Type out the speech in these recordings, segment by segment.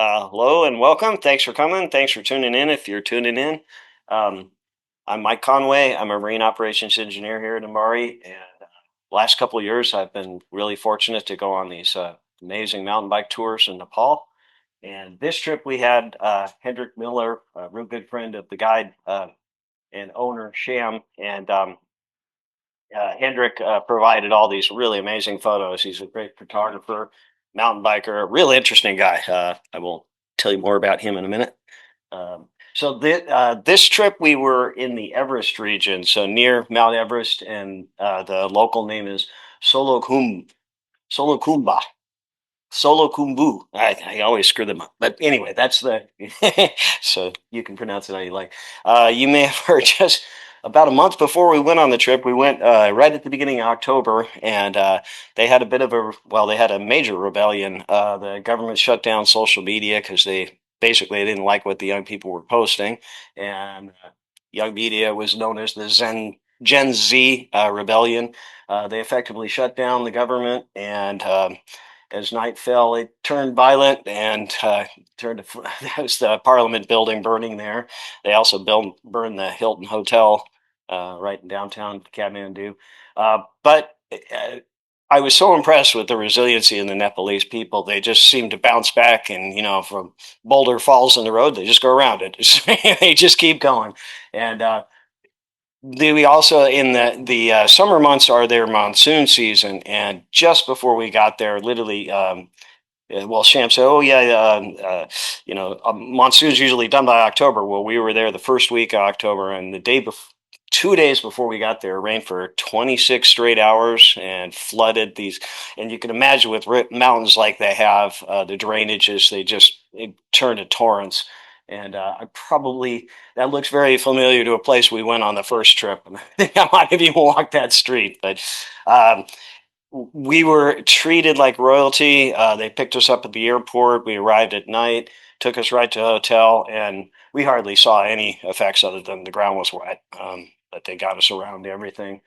Hello and welcome. Thanks for coming. Thanks for tuning in. If you're tuning in, um, I'm Mike Conway. I'm a marine operations engineer here at Amari, and last couple of years, I've been really fortunate to go on these amazing mountain bike tours in Nepal. And this trip, we had Hendrik Miller, a real good friend of the guide and owner Sham, and Hendrik provided all these really amazing photos. He's a great photographer, mountain biker, a real interesting guy. I will tell you more about him in a minute. This trip, we were in the Everest region, so near Mount Everest, and the local name is Solokhum, Solokhumba. Solo Kumbu. I always screw them up. But anyway, that's the so you can pronounce it how you like. You may have heard just about a month before we went on the trip, we went right at the beginning of October, and they had a bit of they had a major rebellion. The government shut down social media because they didn't like what the young people were posting, and young media was known as the Gen Z rebellion. They effectively shut down the government, and as night fell, it turned violent and turned to that was the Parliament building burning there. They also burned the Hilton Hotel right in downtown Kathmandu. But I was so impressed with the resiliency in the Nepalese people. They just seem to bounce back, and from boulder falls in the road, they just go around it. They just keep going, and we also in the summer months are their monsoon season, and just before we got there, literally, well, Sham said, "Oh yeah, monsoon's usually done by October." Well, we were there the first week of October, and 2 days before we got there, it rained for 26 straight hours and flooded these. And you can imagine with mountains like they have, the drainages, it turned to torrents. And that looks very familiar to a place we went on the first trip. And I think I might have even walked that street, but um, we were treated like royalty. They picked us up at the airport. We arrived at night, took us right to the hotel, and we hardly saw any effects other than the ground was wet. But they got us around everything.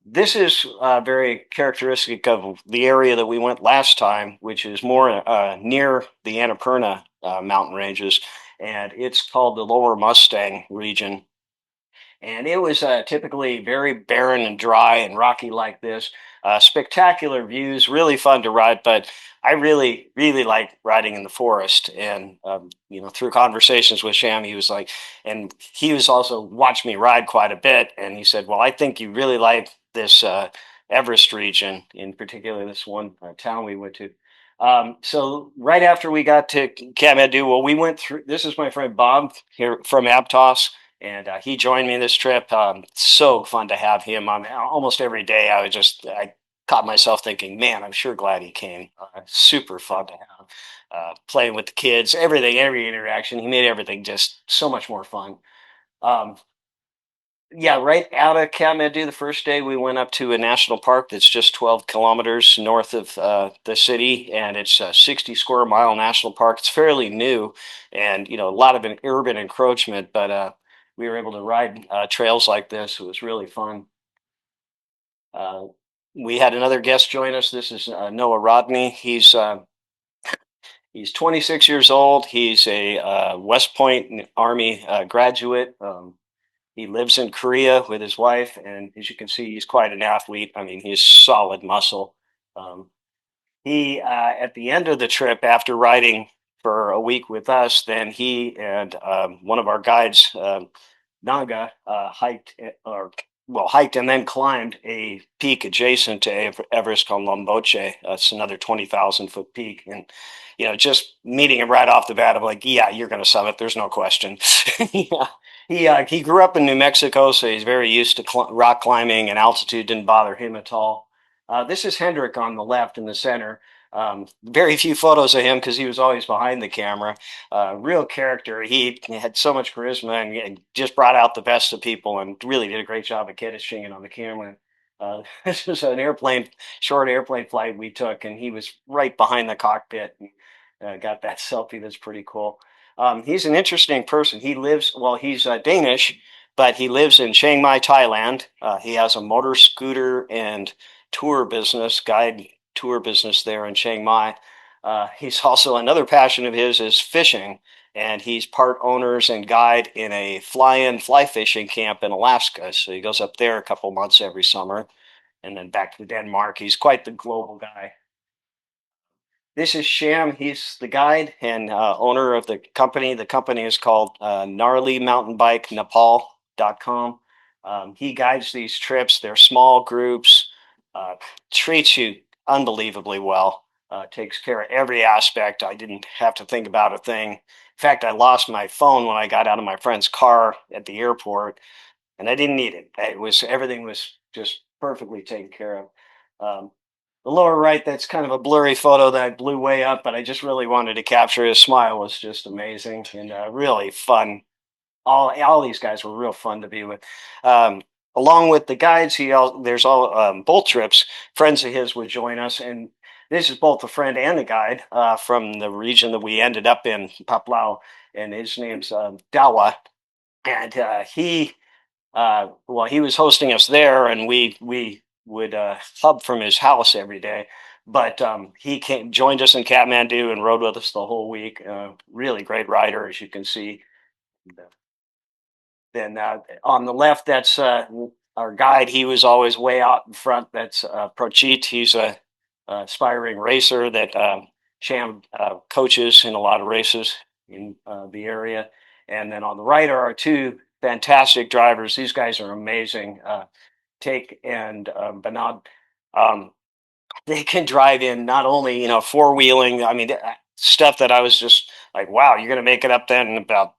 This is very characteristic of the area that we went last time, which is more near the Annapurna mountain ranges, and it's called the Lower Mustang region. And it was typically very barren and dry and rocky like this. Spectacular views, really fun to ride, but I really, really like riding in the forest. And through conversations with Sham, and he was also watched me ride quite a bit, and he said, "Well, I think you really like this Everest region, in particular this one town we went to." So right after we got to Kathmandu, well, we went through. This is my friend Bob here from Aptos, and he joined me this trip. So fun to have him on almost every day. I caught myself thinking, man, I'm sure glad he came. Super fun to have. Playing with the kids, every interaction. He made everything just so much more fun. Um, yeah, right out of Kathmandu, the first day we went up to a national park that's just 12 kilometers north of the city, and it's a 60 square mile national park. It's fairly new, and a lot of an urban encroachment, but we were able to ride trails like this. It was really fun. Uh, we had another guest join us. This is Noah Rodney. He's 26 years old. He's a West Point Army graduate. He lives in Korea with his wife, and as you can see, he's quite an athlete. I mean, he's solid muscle. Um, at the end of the trip, after riding for a week with us, then he and one of our guides, Naga, hiked and then climbed a peak adjacent to Everest called Lomboche. It's another 20,000-foot peak, and just meeting him right off the bat, I'm like, yeah, you're going to summit. There's no question. Yeah. He grew up in New Mexico, so he's very used to rock climbing, and altitude didn't bother him at all. This is Hendrik on the left in the center. Very few photos of him because he was always behind the camera. Real character. He had so much charisma and just brought out the best of people, and really did a great job of catching it on the camera. This was an short airplane flight we took, and he was right behind the cockpit and got that selfie. That's pretty cool. He's an interesting person. He's Danish, but he lives in Chiang Mai, Thailand. He has a motor scooter and guide tour business there in Chiang Mai. He's also another passion of his is fishing, and he's part owners and guide in a fly-in fly fishing camp in Alaska. So he goes up there a couple months every summer, and then back to Denmark. He's quite the global guy. This is Sham. He's the guide and owner of the company. The company is called Gnarly Mountain Bike Nepal.com. He guides these trips. They're small groups, uh, treats you unbelievably well, takes care of every aspect. I didn't have to think about a thing. In fact, I lost my phone when I got out of my friend's car at the airport, and I didn't need it. It was everything was just perfectly taken care of. The lower right, that's kind of a blurry photo that I blew way up, but I just really wanted to capture his smile. Was just amazing and really fun. All these guys were real fun to be with. Um, Along with the guides, there's all both trips. Friends of his would join us, and this is both a friend and a guide from the region that we ended up in, Paplau, and his name's Dawa, and he was hosting us there, and we would hub from his house every day. But he came, joined us in Kathmandu, and rode with us the whole week. Really great rider, as you can see. Then on the left, that's our guide. He was always way out in front. That's Prochit. He's a aspiring racer that Sham coaches in a lot of races in the area. And then on the right are our two fantastic drivers. These guys are amazing. Take and Banad. Um, they can drive in not only four wheeling. I mean, stuff that I was just like, wow, you're going to make it up then. And about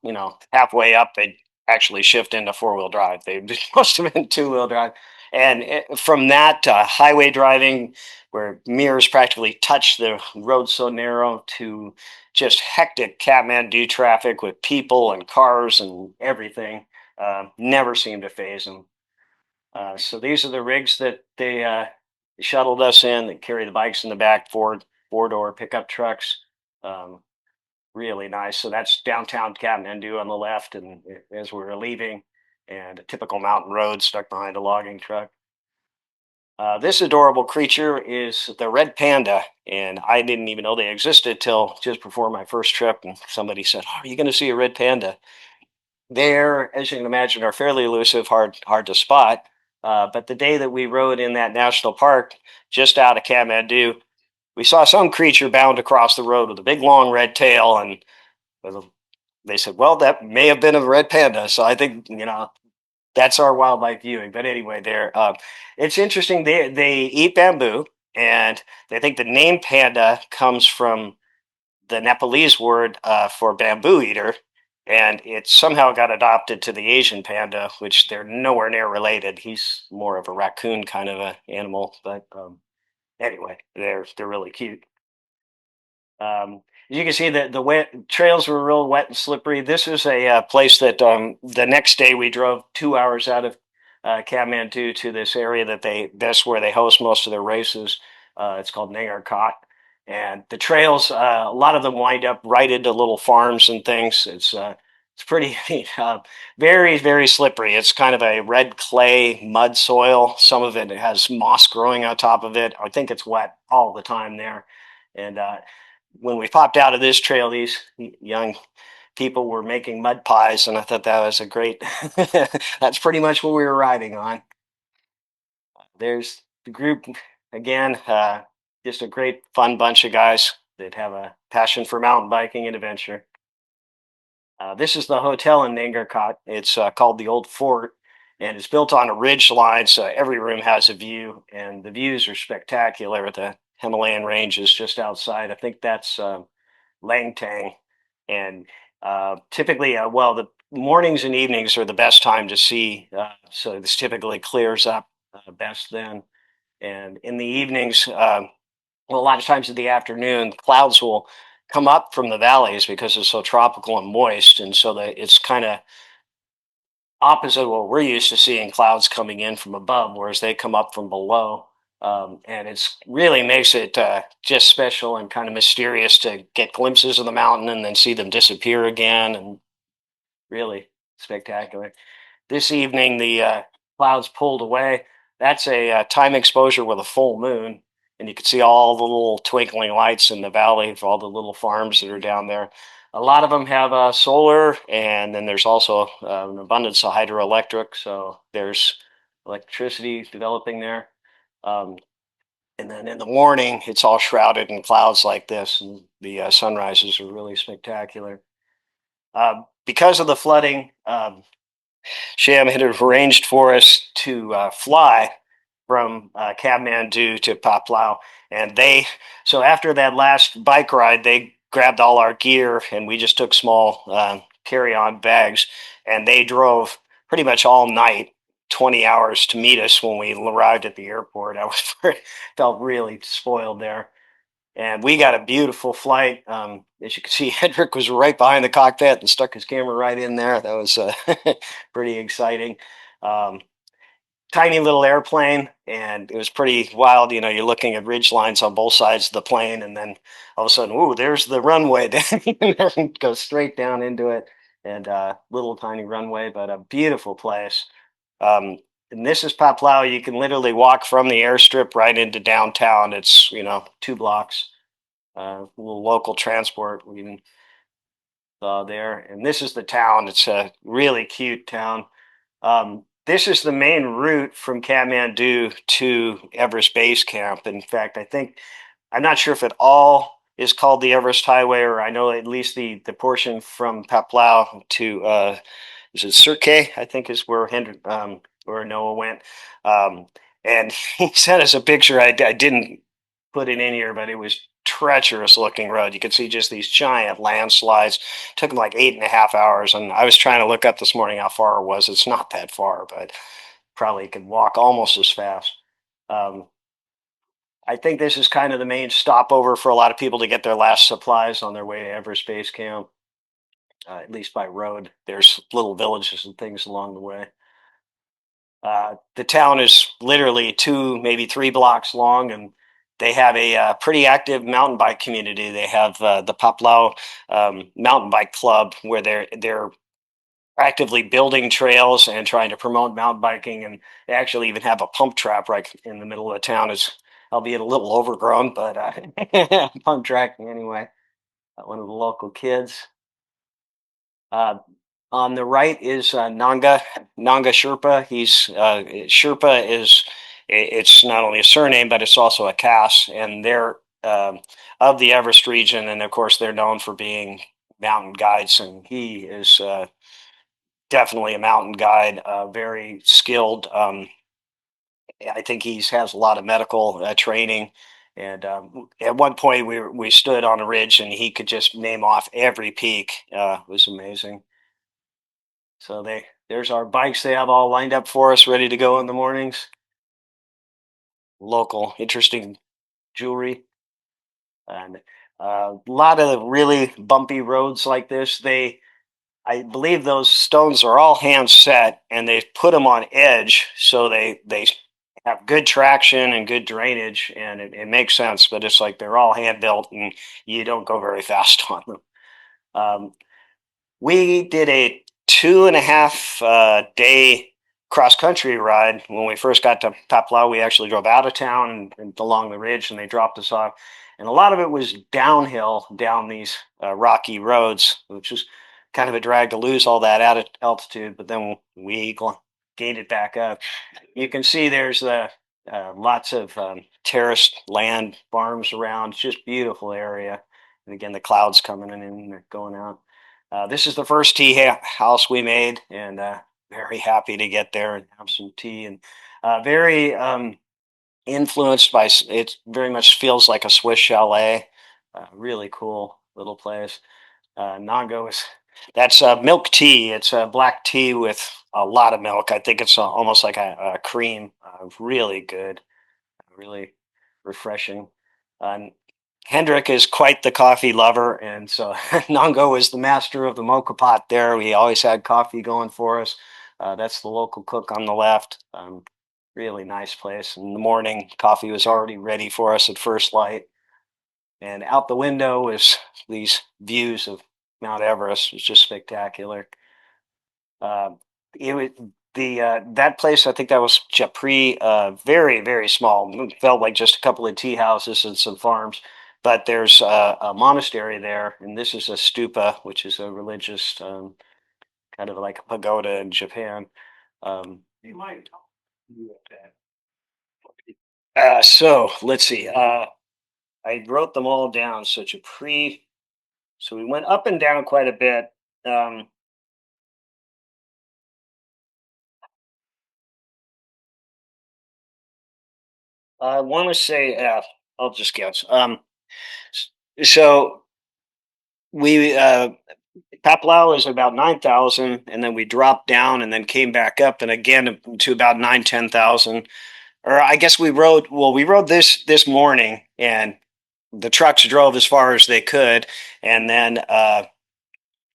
halfway up, they actually shift into four-wheel drive. They must have been two-wheel drive. And from that highway driving, where mirrors practically touch the road so narrow, to just hectic Kathmandu traffic with people and cars and everything, never seemed to phase them. So these are the rigs that they shuttled us in. That carry the bikes in the back, four door pickup trucks. Um, Really nice. So that's downtown Kathmandu on the left, and as we were leaving, and a typical mountain road stuck behind a logging truck. This adorable creature is the red panda, and I didn't even know they existed till just before my first trip. And somebody said, "Oh, are you going to see a red panda?" They're, as you can imagine, are fairly elusive, hard to spot. But the day that we rode in that national park just out of Kathmandu, we saw some creature bound across the road with a big long red tail, and they said, "Well, that may have been a red panda." So I think that's our wildlife viewing. But anyway, there it's interesting. They eat bamboo, and they think the name panda comes from the Nepalese word for bamboo eater, and it somehow got adopted to the Asian panda, which they're nowhere near related. He's more of a raccoon kind of a animal, but anyway, they're really cute. As you can see, the wet trails were real wet and slippery. This is a place that the next day we drove 2 hours out of Kathmandu to this area that's where they host most of their races. It's called Nangarkot, and the trails, a lot of them wind up right into little farms and things. It's pretty very slippery. It's kind of a red clay mud soil. Some of it has moss growing on top of it. I think it's wet all the time there, and when we popped out of this trail, these young people were making mud pies, and I thought that was a great. That's pretty much what we were riding on. There's the group again. Just a great, fun bunch of guys that have a passion for mountain biking and adventure. This is the hotel in Nangarkot. It's called the Old Fort, and it's built on a ridge line, so every room has a view, and the views are spectacular. The Himalayan ranges just outside. I think that's Langtang, and typically, well, the mornings and evenings are the best time to see. So this typically clears up best then, and in the evenings, well, a lot of times in the afternoon, clouds will come up from the valleys because it's so tropical and moist, and so that it's kind of opposite what we're used to seeing clouds coming in from above, whereas they come up from below. And it's really makes it just special and kind of mysterious to get glimpses of the mountain and then see them disappear again, and really spectacular. This evening, the clouds pulled away. That's a time exposure with a full moon, and you can see all the little twinkling lights in the valley for all the little farms that are down there. A lot of them have solar, and then there's also an abundance of hydroelectric, so there's electricity developing there. Um, and then in the morning, it's all shrouded in clouds like this, and the sunrises are really spectacular. Because of the flooding, Sham had arranged for us to fly from Kathmandu to Paplau, and so after that last bike ride, they grabbed all our gear, and we just took small carry-on bags, and they drove pretty much all night, 20 hours to meet us when we arrived at the airport. I was felt really spoiled there. And we got a beautiful flight. As you can see, Hendrik was right behind the cockpit and stuck his camera right in there. That was pretty exciting. Um, Tiny little airplane, and it was pretty wild. You know, you're looking at ridge lines on both sides of the plane, and then all of a sudden, ooh, there's the runway. Then goes straight down into it, and little tiny runway, but a beautiful place. Um, and this is Paplau. You can literally walk from the airstrip right into downtown. It's 2 blocks. Little local transport we even saw there. And this is the town. It's a really cute town. This is the main route from Kathmandu to Everest Base Camp. In fact, I'm not sure if it all is called the Everest Highway, or I know at least the portion from Paplau to is it Surkey, I think is where where Noah went. Um, and he sent us a picture. I didn't put it in here, but it was treacherous looking road. You could see just these giant landslides. It took them like 8.5 hours, and I was trying to look up this morning how far it was. It's not that far, but probably could walk almost as fast. Um, I think this is kind of the main stopover for a lot of people to get their last supplies on their way to Everest Base Camp, at least by road. There's little villages and things along the way. The town is literally 2, maybe 3 blocks long, and they have a pretty active mountain bike community. They have the Paplau Mountain Bike Club, where they're actively building trails and trying to promote mountain biking, and they actually even have a pump track right in the middle of the town. It's albeit a little overgrown, but pump tracking anyway. One of the local kids. Uh, on the right is Nanga Sherpa. He's Sherpa is it's not only a surname, but it's also a caste, and they're of the Everest region, and of course they're known for being mountain guides. And he is definitely a mountain guide, very skilled. I think he has a lot of medical training. And at one point, we stood on a ridge, and he could just name off every peak. It was amazing. So there's our bikes. They have all lined up for us, ready to go in the mornings. Local, interesting jewelry, and a lot of really bumpy roads like this. I believe those stones are all hand set, and they put them on edge so they have good traction and good drainage, and it makes sense. But it's like they're all hand built, and you don't go very fast on them. Um, We did a 2.5 day cross country ride. When we first got to Paplau, we actually drove out of town and along the ridge, and they dropped us off. And a lot of it was downhill down these rocky roads, which was kind of a drag to lose all that altitude. But then we gained it back up. You can see there's lots of terraced land, farms around. It's just beautiful area. And again, the clouds coming in and going out. This is the first tea house we made, and very happy to get there and have some tea. And very influenced by it. Very much feels like a Swiss chalet. Really cool little place. Nago is that's milk tea. It's a black tea with a lot of milk. I think it's almost like a cream. Really good, really refreshing. Uh, Hendrik is quite the coffee lover, and so Nongo is the master of the mocha pot there. We always had coffee going for us. That's the local cook on the left. Really nice place. In the morning, coffee was already ready for us at first light. And out the window is these views of Mount Everest. It's just spectacular. Uh, it was, The that place, I think that was Japri, very very small. Felt like just a couple of tea houses and some farms. But there's a monastery there, and this is a stupa, which is a religious kind of like a pagoda in Japan. You might talk about that. So let's see. I wrote them all down. So Japri. So we went up and down quite a bit. Um, I want to say F. I'll just guess. So we Papalao is about 9,000, and then we dropped down and then came back up, and again to about 9-10,000. Or I guess we rode. Well, we rode this morning, and the trucks drove as far as they could, and then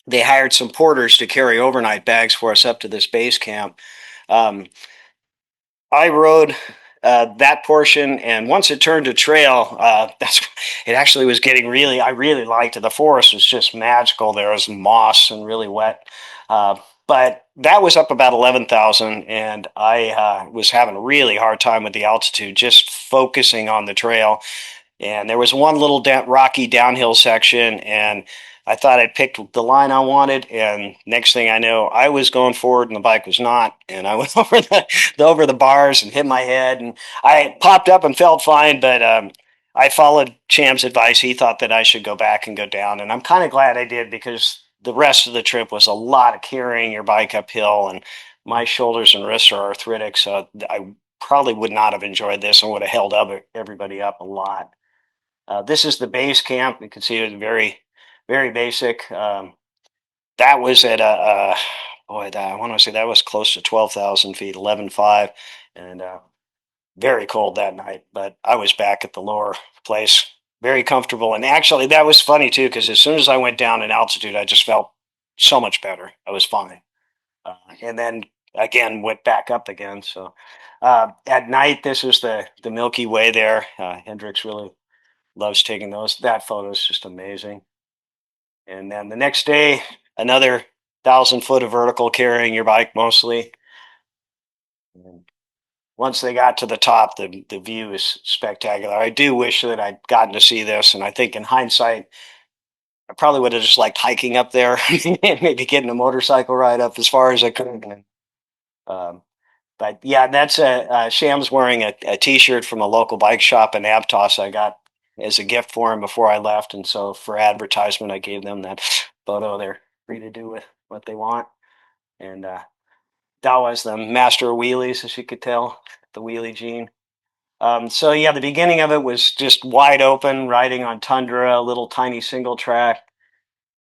they hired some porters to carry overnight bags for us up to this base camp. Um, I rode that portion, and once it turned to trail, that's it. Actually, was getting really. I really liked it. The forest was just magical. There was moss and really wet, but that was up about 11,000, and I was having a really hard time with the altitude, just focusing on the trail. And there was one little rocky downhill section, and I thought I'd picked the line I wanted, and next thing I know, I was going forward and the bike was not, and I went over the bars and hit my head, and I popped up and felt fine, but I followed Cham's advice. He thought that I should go back and go down, and I'm kind of glad I did, because the rest of the trip was a lot of carrying your bike uphill, and my shoulders and wrists are arthritic, so I probably would not have enjoyed this and would have held up everybody up a lot. This is the base camp. You can see it's very, very basic. That was at boy, I want to say that was close to 12,000 feet, 11,500, and very cold that night. But I was back at the lower place, very comfortable. And actually, that was funny too, because as soon as I went down in altitude, I just felt so much better. I was fine. And then again, went back up again. So at night, this is the Milky Way there. Hendrix really loves taking those. That photo is just amazing. And then the next day, another 1,000 foot of vertical carrying your bike mostly. And once they got to the top, the view is spectacular. I do wish that I'd gotten to see this, and I think in hindsight, I probably would have just liked hiking up there and maybe getting a motorcycle ride up as far as I could. Um, but yeah, that's Sham's wearing a T-shirt from a local bike shop in Aptos. I got as a gift for him before I left, and so for advertisement, I gave them that photo. They're free to do with what they want. And Dawa's the master of wheelies, as you could tell, the wheelie gene. So yeah, the beginning of it was just wide open, riding on tundra, a little tiny single track.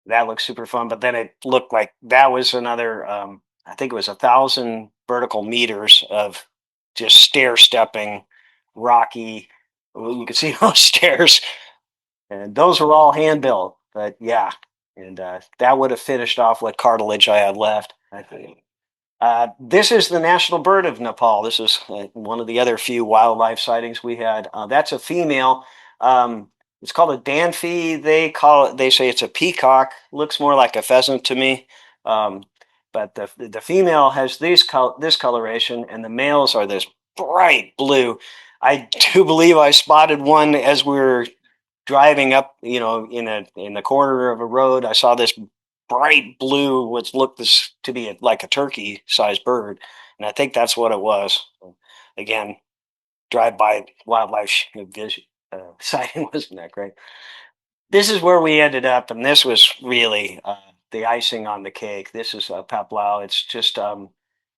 That looked super fun. But then it looked like that was another, I think it was 1,000 vertical meters of just stair stepping, rocky. Well, you could see those stairs, and those were all hand built. But yeah, and that would have finished off what cartilage I had left, I think. This is the national bird of Nepal. This is one of the other few wildlife sightings we had. That's a female. It's called a danfee. They call it. They say it's a peacock. Looks more like a pheasant to me. Um, but the female has this coloration, and the males are this bright blue. I do believe I spotted one as we were driving up, in the corner of a road. I saw this bright blue, which looked to be like a turkey-sized bird, and I think that's what it was. Again, drive-by wildlife vision, sighting wasn't that great. This is where we ended up, and this was really the icing on the cake. This is Paplao. It's just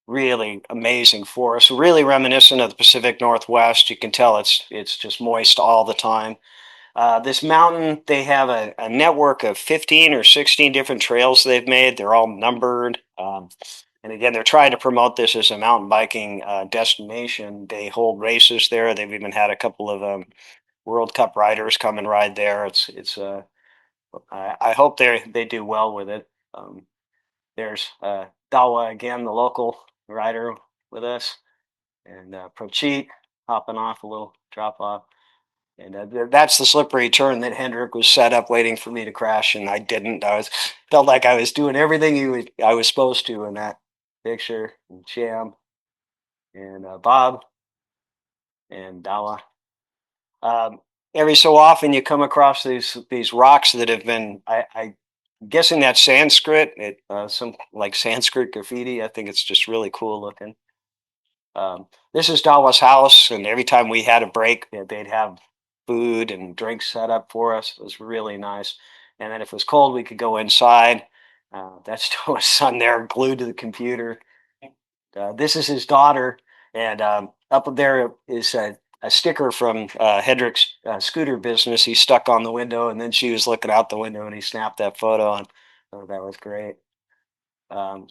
really amazing forest, really reminiscent of the Pacific Northwest. You can tell it's just moist all the time. This mountain, they have a network of 15 or 16 different trails they've made. They're all numbered. And again, they're trying to promote this as a mountain biking destination. They hold races there. They've even had a couple of World Cup riders come and ride there. I hope they do well with it. There's Dawa again, the local rider with us, and Procheat hopping off a little drop off. And that's the slippery turn that Hendrick was set up waiting for me to crash, and I didn't. I felt like I was doing everything I was supposed to in that picture, and Cham, and Bob, and Dawa. Um, every so often, you come across these rocks that have been. I'm guessing that's Sanskrit. Some like Sanskrit graffiti. I think it's just really cool looking. This is Dawa's house, and every time we had a break, they'd have food and drinks set up for us. It was really nice. And then if it was cold, we could go inside. That's Dawa's son there, glued to the computer. This is his daughter, and up there is a sticker from Hedrick's scooter business. He stuck on the window, and then she was looking out the window, and he snapped that photo, and oh, that was great. Um,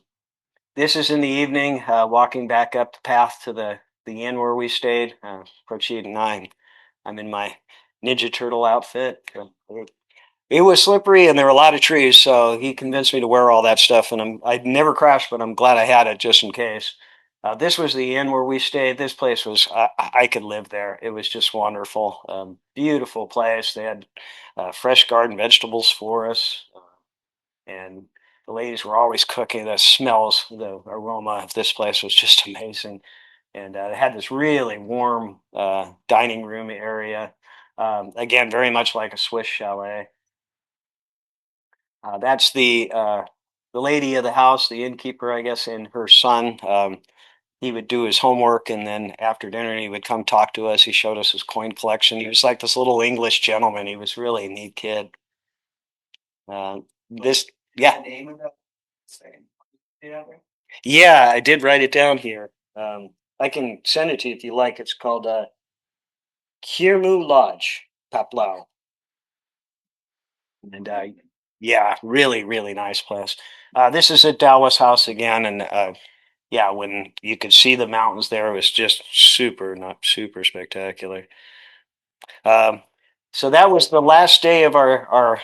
this is in the evening, walking back up the path to the inn where we stayed. Approaching 9. I'm in my Ninja Turtle outfit. It was slippery and there were a lot of trees, so he convinced me to wear all that stuff. And I'd never crashed, but I'm glad I had it just in case. This was the inn where we stayed. This place was I could live there. It was just wonderful, beautiful place. They had fresh garden vegetables for us, and the ladies were always cooking. The smells, the aroma of this place was just amazing. And they had this really warm dining room area. Again, very much like a Swiss chalet. That's the lady of the house, the innkeeper, I guess, and her son. He would do his homework, and then after dinner, he would come talk to us. He showed us his coin collection. He was like this little English gentleman. He was really a neat kid. This, yeah, yeah, I did write it down here. I can send it to you if you like. It's called Kirmu Lodge, Paplau, and yeah, really, really nice place. This is at Dallas House again, and yeah, when you could see the mountains there, it was just super, not super spectacular. Um, so that was the last day of our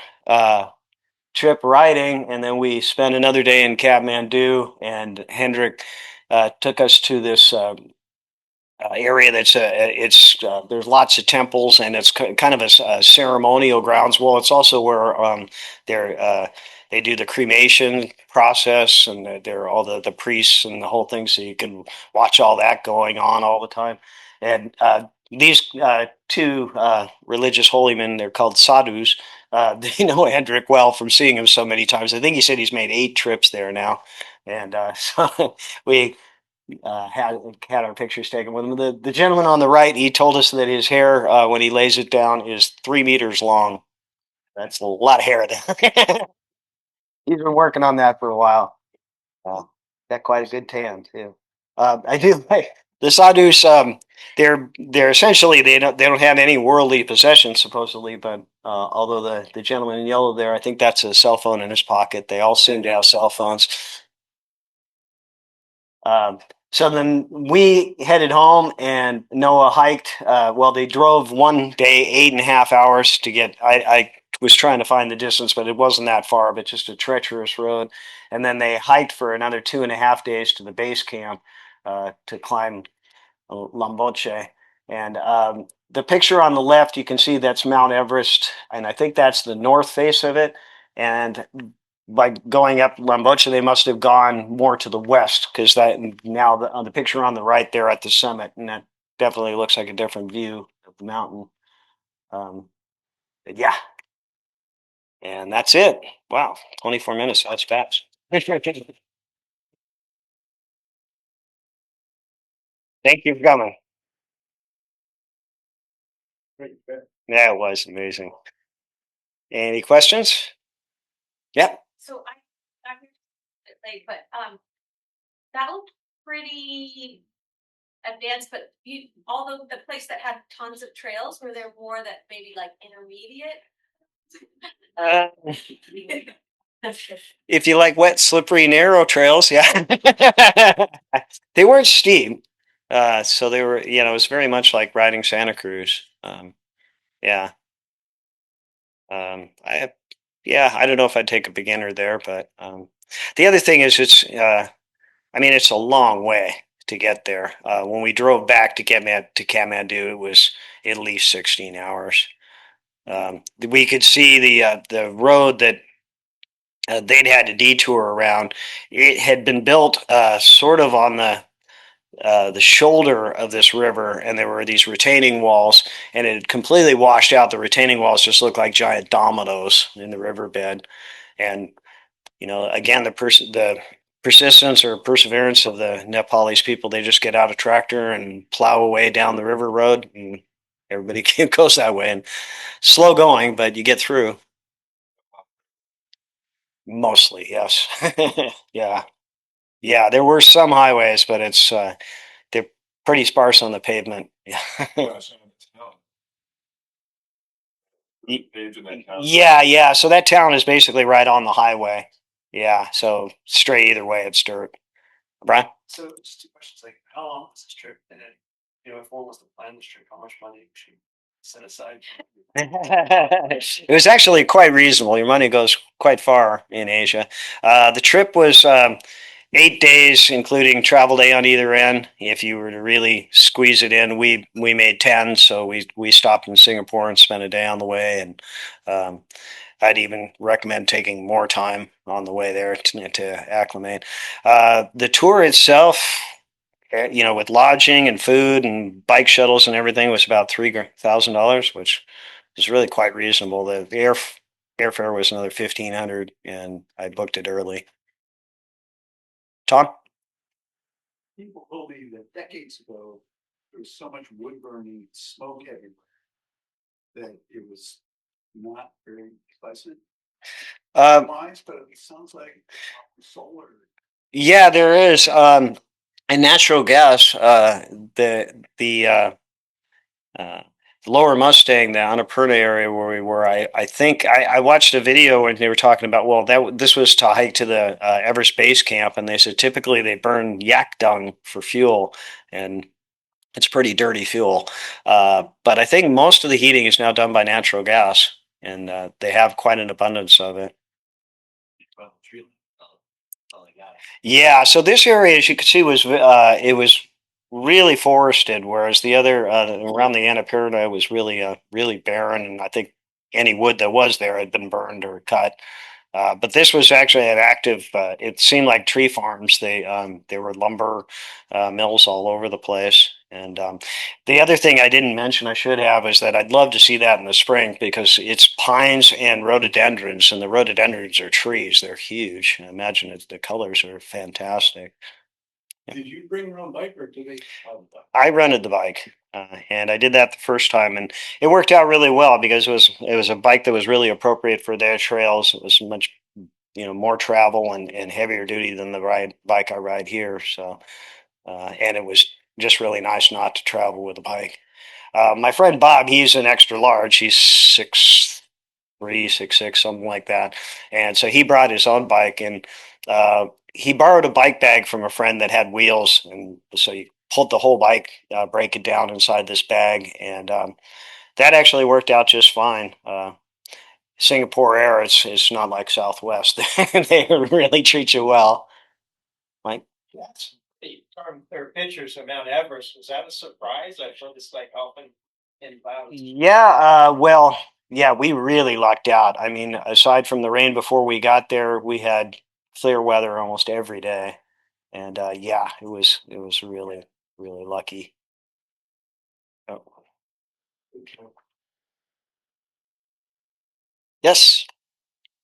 trip riding, and then we spent another day in Kathmandu, and Hendrik took us to this area that's it's there's lots of temples, and it's kind of a ceremonial grounds. Well, it's also where they're they do the cremation process, and they're all the priests and the whole thing, so you can watch all that going on all the time. And these two religious holy men, they're called sadhus. They know Hendrik well from seeing him so many times. I think he said he's made 8 trips there now, and so we had our pictures taken with him. The gentleman on the right, he told us that his hair, when he lays it down, is 3 meters long. That's a lot of hair. He's been working on that for a while. Uh, got quite a good tan too. I do like the sadhus. They're essentially they don't have any worldly possessions supposedly, but although the gentleman in yellow there, I think that's a cell phone in his pocket. They all seem to have cell phones. Um, so then we headed home, and Noah hiked. Well, they drove one day 8.5 hours to get. I was trying to find the distance, but it wasn't that far, but just a treacherous road. And then they hiked for another 2.5 days to the base camp to climb Lamboche. And the picture on the left, you can see that's Mount Everest, and I think that's the north face of it. And by going up Lamboche, they must have gone more to the west, because that now on the picture on the right, they're at the summit, and that definitely looks like a different view of the mountain. Um, but yeah, and that's it. Wow, 24 minutes. That's fast. Thank you for coming. Yeah, it was amazing. Any questions? Yeah. So I'm late, but that looked pretty advanced. But although the place that had tons of trails, were there more that maybe like intermediate? Uh, if you like wet, slippery, narrow trails, yeah. They weren't steep. So they were, it was very much like riding Santa Cruz. Yeah. I Yeah, I don't know if I'd take a beginner there, but the other thing is I mean, it's a long way to get there. When we drove back to Kathmandu, it was at least 16 hours. We could see the road that they'd had to detour around. It had been built sort of on the shoulder of this river, and there were these retaining walls, and it had completely washed out. The retaining walls just looked like giant dominoes in the riverbed. And again, the persistence or perseverance of the Nepalese people, they just get out a tractor and plow away down the river road, and everybody goes that way. And slow going, but you get through. Mostly, yes. Yeah. Yeah, there were some highways, but they're pretty sparse on the pavement. Yeah. Yeah, yeah. So that town is basically right on the highway. Yeah, so straight either way, it's dirt. Brian? So just two questions, like how long was this trip? And then, if one was to plan this trip, how much money should set aside? It was actually quite reasonable. Your money goes quite far in Asia. The trip was 8 days, including travel day on either end. If you were to really squeeze it in, we made 10. So we stopped in Singapore and spent a day on the way, and um, I'd even recommend taking more time on the way there to acclimate. The tour itself, with lodging and food and bike shuttles and everything, was about $3,000, which is really quite reasonable. The airfare was another 1,500, and I booked it early. Tom? People told me that decades ago there was so much wood burning, smoke everywhere, that it was not very pleasant. Wise, but it sounds like solar. Yeah, there is. And natural gas, uh, the Lower Mustang, the Annapurna area where we were, I think I watched a video and they were talking about, well, this was to hike to the Everest Base Camp, and they said typically they burn yak dung for fuel, and it's pretty dirty fuel. But I think most of the heating is now done by natural gas, and they have quite an abundance of it. Yeah, so this area, as you can see, was really forested, whereas the other around the Annapurna was really barren, and I think any wood that was there had been burned or cut. But this was actually an active. It seemed like tree farms. There were lumber mills all over the place. And the other thing I didn't mention, I should have, is that I'd love to see that in the spring because it's pines and rhododendrons, and the rhododendrons are trees. They're huge. I imagine the colors are fantastic. Did you bring your own bike, or did they? I rented the bike, and I did that the first time, and it worked out really well because it was a bike that was really appropriate for their trails. It was much more travel and heavier duty than the bike I ride here. So and it was just really nice not to travel with a bike. My friend Bob, he's an extra large. He's 6'3", 6'6", something like that, and so he brought his own bike, and he borrowed a bike bag from a friend that had wheels, and so he pulled the whole bike, break it down inside this bag, and that actually worked out just fine. Singapore Air, it's not like Southwest. They really treat you well. Mike? Yes. There are pictures of Mount Everest. Was that a surprise? I've heard it's like often in clouds. Yeah, well, yeah, we really lucked out. I mean, aside from the rain before we got there, we had clear weather almost every day. And yeah, it was really lucky. Oh. Yes.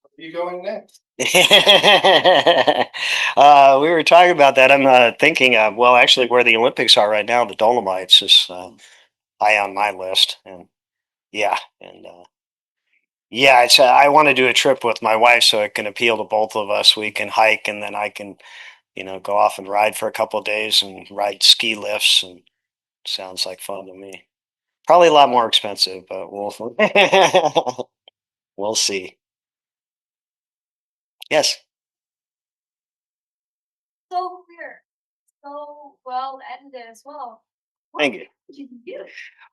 Where are you going next? We were talking about that. I'm thinking of, well, actually, where the Olympics are right now, the Dolomites is high on my list, and yeah, and yeah, I want to do a trip with my wife so it can appeal to both of us. We can hike, and then I can, go off and ride for a couple of days and ride ski lifts, and sounds like fun to me. Probably a lot more expensive, but we'll we'll see. Yes. So clear, so well edited as well. Thank you. What did you do?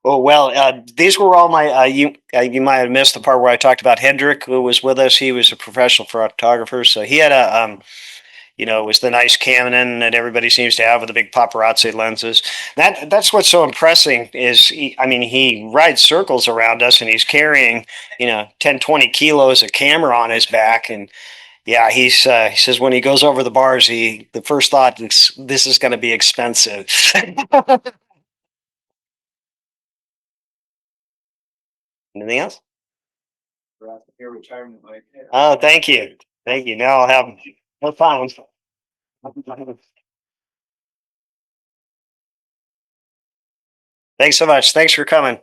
Oh well, these were all my. You might have missed the part where I talked about Hendrik, who was with us. He was a professional photographer, so he had it was the nice Canon that everybody seems to have with the big paparazzi lenses. That's what's so impressive is, he rides circles around us, and he's carrying 10, 20 kilos of camera on his back, and Yeah, he says when he goes over the bars, the first thought is this is going to be expensive. Anything else? Your retirement like. Oh, thank you. Thank you. Now I'll have no problems. Thanks so much. Thanks for coming.